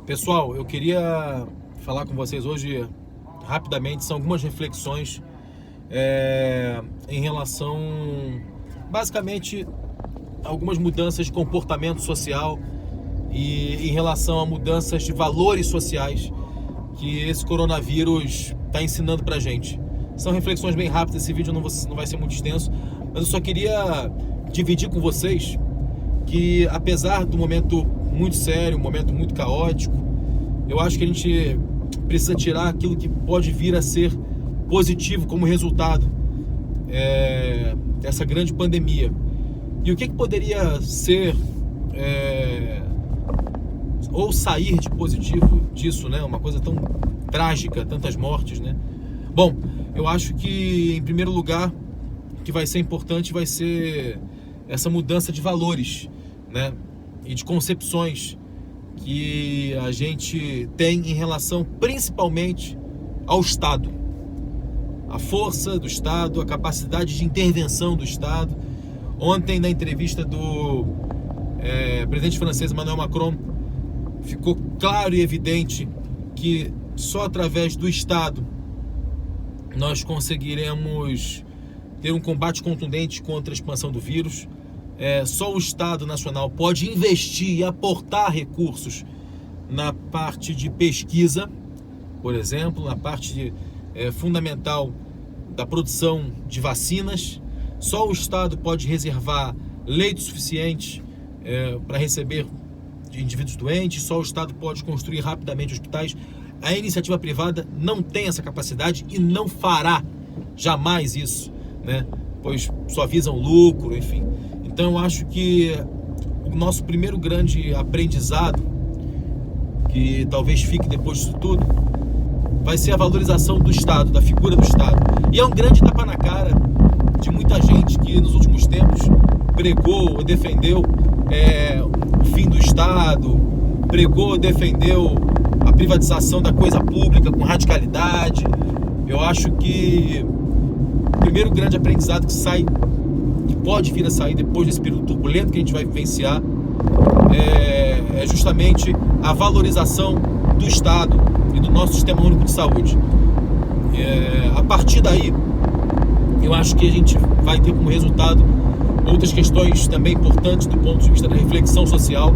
Pessoal, eu queria falar com vocês hoje rapidamente, são algumas reflexões em relação, basicamente, a algumas mudanças de comportamento social e em relação a mudanças de valores sociais que esse coronavírus está ensinando pra gente. São reflexões bem rápidas, esse vídeo não vai ser muito extenso, mas eu só queria dividir com vocês que, apesar do momento muito sério, um momento muito caótico, eu acho que a gente precisa tirar aquilo que pode vir a ser positivo como resultado dessa grande pandemia. E o que poderia ser ou sair de positivo disso, né? Uma coisa tão trágica, tantas mortes, né? Bom, eu acho que, em primeiro lugar, o que vai ser importante vai ser essa mudança de valores, né? E de concepções que a gente tem em relação principalmente ao Estado. A força do Estado, a capacidade de intervenção do Estado. Ontem, na entrevista do presidente francês Emmanuel Macron, ficou claro e evidente que só através do Estado nós conseguiremos ter um combate contundente contra a expansão do vírus. Só o Estado Nacional pode investir e aportar recursos na parte de pesquisa, por exemplo, na parte fundamental da produção de vacinas. Só o Estado pode reservar leitos suficientes para receber indivíduos doentes. Só o Estado pode construir rapidamente hospitais. A iniciativa privada não tem essa capacidade e não fará jamais isso, né? Pois só visam lucro, enfim. Então eu acho que o nosso primeiro grande aprendizado, que talvez fique depois disso tudo, vai ser a valorização do Estado, da figura do Estado. E é um grande tapa na cara de muita gente que nos últimos tempos pregou ou defendeu o fim do Estado, pregou ou defendeu a privatização da coisa pública com radicalidade. Eu acho que o primeiro grande aprendizado que pode vir a sair depois desse período turbulento que a gente vai vivenciar é justamente a valorização do Estado e do nosso Sistema Único de Saúde. A partir daí, eu acho que a gente vai ter como resultado outras questões também importantes do ponto de vista da reflexão social.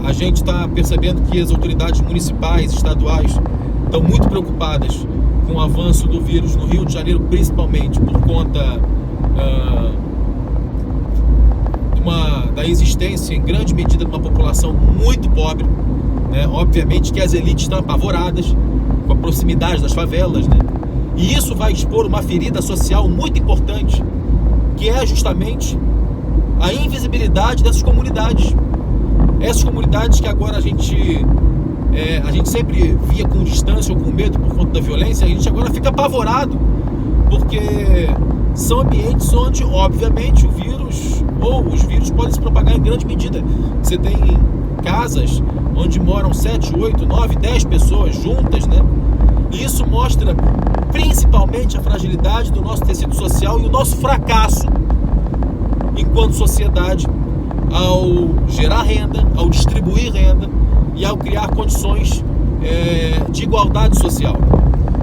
A gente está percebendo que as autoridades municipais, estaduais, estão muito preocupadas com o avanço do vírus no Rio de Janeiro, principalmente por conta da existência, em grande medida, de uma população muito pobre, né? Obviamente que as elites estão apavoradas com a proximidade das favelas, né? E isso vai expor uma ferida social muito importante, que é justamente a invisibilidade dessas comunidades. Essas comunidades que agora a gente sempre via com distância ou com medo por conta da violência, a gente agora fica apavorado, porque são ambientes onde, obviamente, os vírus podem se propagar em grande medida. Você tem casas onde moram 7, 8, 9, 10 pessoas juntas, né? E isso mostra principalmente a fragilidade do nosso tecido social e o nosso fracasso enquanto sociedade ao gerar renda, ao distribuir renda e ao criar condições de igualdade social.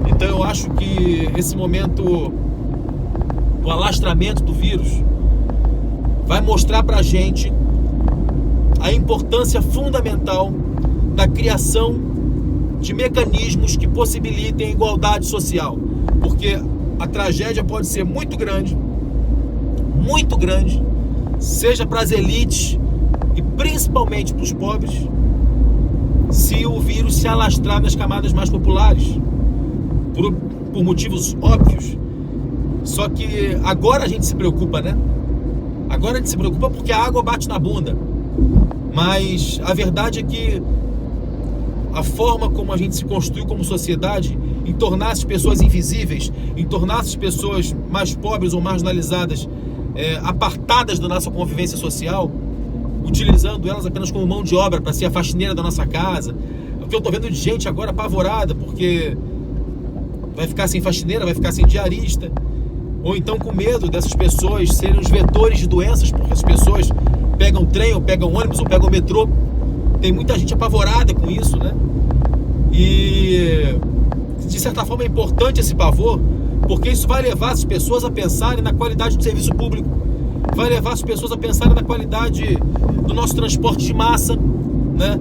Então eu acho que esse momento do alastramento do vírus vai mostrar pra gente a importância fundamental da criação de mecanismos que possibilitem a igualdade social, porque a tragédia pode ser muito grande, seja para as elites e principalmente para os pobres, se o vírus se alastrar nas camadas mais populares, por motivos óbvios. Só que agora a gente se preocupa, né? Agora a gente se preocupa porque a água bate na bunda. Mas a verdade é que a forma como a gente se construiu como sociedade, em tornar as pessoas invisíveis, em tornar as pessoas mais pobres ou marginalizadas, apartadas da nossa convivência social, utilizando elas apenas como mão de obra para ser a faxineira da nossa casa. O que eu estou vendo de gente agora apavorada porque vai ficar sem faxineira, vai ficar sem diarista, ou então com medo dessas pessoas serem os vetores de doenças, porque as pessoas pegam trem, ou pegam ônibus, ou pegam metrô, Tem muita gente apavorada com isso, né? E de certa forma é importante esse pavor, porque isso vai levar as pessoas a pensarem na qualidade do serviço público, vai levar as pessoas a pensarem na qualidade do nosso transporte de massa, né?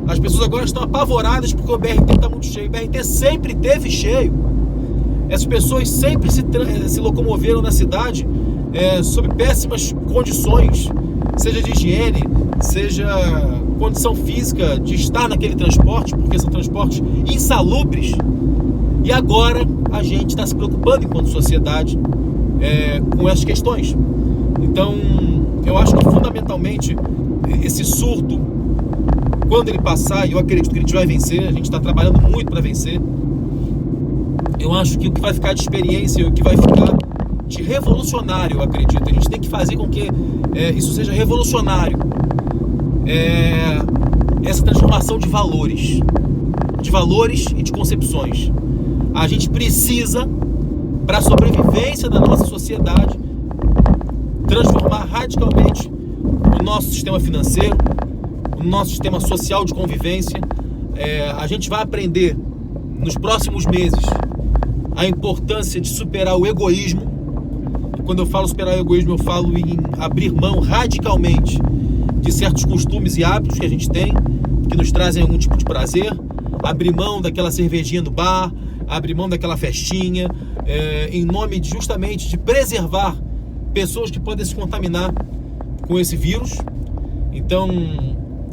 As pessoas agora estão apavoradas porque o BRT está muito cheio. O BRT sempre teve cheio. Essas pessoas sempre se locomoveram na cidade sob péssimas condições, seja de higiene, seja condição física de estar naquele transporte, porque são transportes insalubres. E agora a gente está se preocupando enquanto sociedade com essas questões. Então, eu acho que fundamentalmente esse surto, quando ele passar, e eu acredito que a gente vai vencer, a gente está trabalhando muito para vencer, eu acho que o que vai ficar de experiência e o que vai ficar de revolucionário, eu acredito, a gente tem que fazer com que isso seja revolucionário, essa transformação de valores e de concepções. A gente precisa, para a sobrevivência da nossa sociedade, transformar radicalmente o nosso sistema financeiro, o nosso sistema social de convivência. A gente vai aprender nos próximos meses a importância de superar o egoísmo. Quando eu falo superar o egoísmo, eu falo em abrir mão radicalmente de certos costumes e hábitos que a gente tem, que nos trazem algum tipo de prazer, abrir mão daquela cervejinha no bar, abrir mão daquela festinha, em nome justamente de preservar pessoas que podem se contaminar com esse vírus. Então,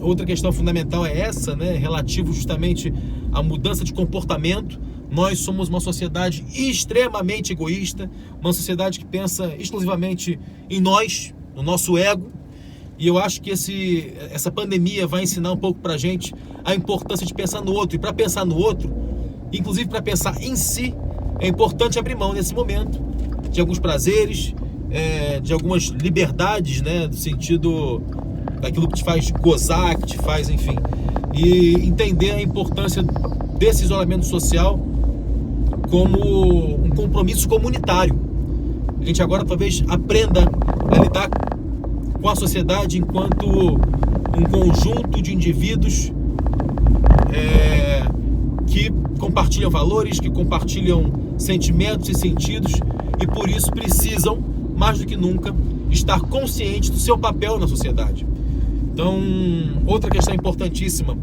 outra questão fundamental é essa, né, relativo justamente à mudança de comportamento. Nós somos uma sociedade extremamente egoísta, uma sociedade que pensa exclusivamente em nós, no nosso ego, e eu acho que essa pandemia vai ensinar um pouco pra gente a importância de pensar no outro, e para pensar no outro, inclusive para pensar em si, é importante abrir mão nesse momento de alguns prazeres, de algumas liberdades, né, do sentido daquilo que te faz gozar, que te faz, enfim, e entender a importância desse isolamento social como um compromisso comunitário. A gente agora talvez aprenda a lidar com a sociedade enquanto um conjunto de indivíduos que compartilham valores, que compartilham sentimentos e sentidos, e por isso precisam, mais do que nunca, estar conscientes do seu papel na sociedade. Então, outra questão importantíssima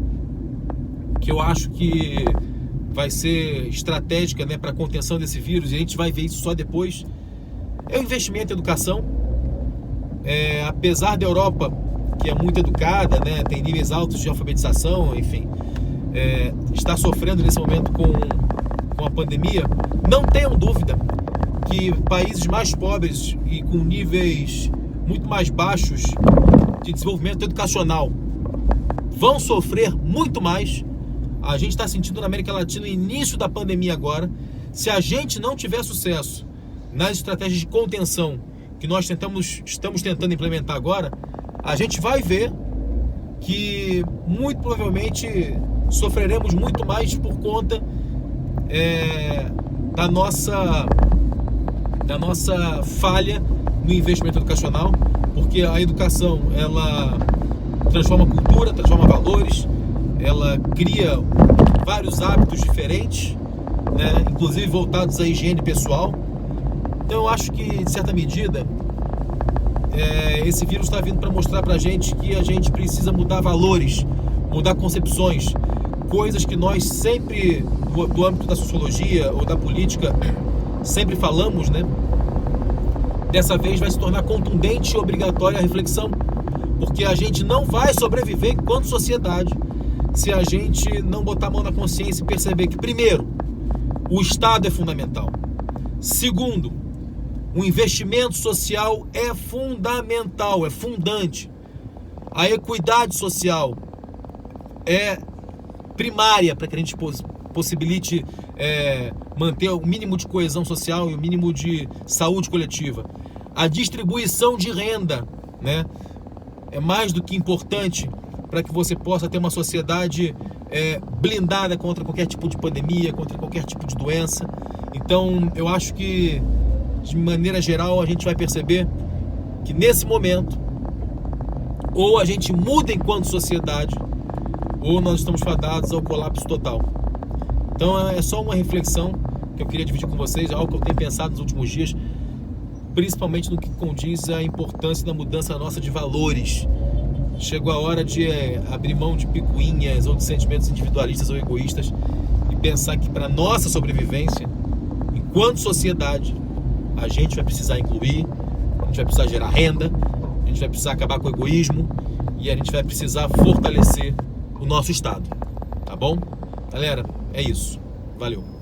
que eu acho que vai ser estratégica, né, para a contenção desse vírus, e a gente vai ver isso só depois, é o investimento em educação. Apesar da Europa, que é muito educada, né, tem níveis altos de alfabetização, enfim, está sofrendo nesse momento com a pandemia, não tenham dúvida que países mais pobres e com níveis muito mais baixos de desenvolvimento educacional vão sofrer muito mais. A gente está sentindo na América Latina o início da pandemia agora. Se a gente não tiver sucesso nas estratégias de contenção que nós estamos tentando implementar agora, a gente vai ver que muito provavelmente sofreremos muito mais por conta da nossa falha no investimento educacional, porque a educação, ela transforma cultura, transforma valores, ela cria vários hábitos diferentes, né, inclusive voltados à higiene pessoal. Então eu acho que, de certa medida, esse vírus está vindo para mostrar para a gente que a gente precisa mudar valores, mudar concepções, coisas que nós sempre, do âmbito da sociologia ou da política, sempre falamos, né? Dessa vez vai se tornar contundente e obrigatória a reflexão, porque a gente não vai sobreviver enquanto sociedade se a gente não botar a mão na consciência e perceber que, primeiro, o Estado é fundamental. Segundo, o investimento social é fundamental, é fundante. A equidade social é primária para que a gente possibilite manter o mínimo de coesão social e o mínimo de saúde coletiva. A distribuição de renda, né, é mais do que importante para que você possa ter uma sociedade blindada contra qualquer tipo de pandemia, contra qualquer tipo de doença. Então, eu acho que, de maneira geral, a gente vai perceber que, nesse momento, ou a gente muda enquanto sociedade, ou nós estamos fadados ao colapso total. Então é só uma reflexão que eu queria dividir com vocês, algo que eu tenho pensado nos últimos dias, principalmente no que condiz à importância da mudança nossa de valores. Chegou a hora de abrir mão de picuinhas ou de sentimentos individualistas ou egoístas e pensar que para nossa sobrevivência, enquanto sociedade, a gente vai precisar incluir, a gente vai precisar gerar renda, a gente vai precisar acabar com o egoísmo e a gente vai precisar fortalecer o nosso Estado. Tá bom? Galera, é isso. Valeu.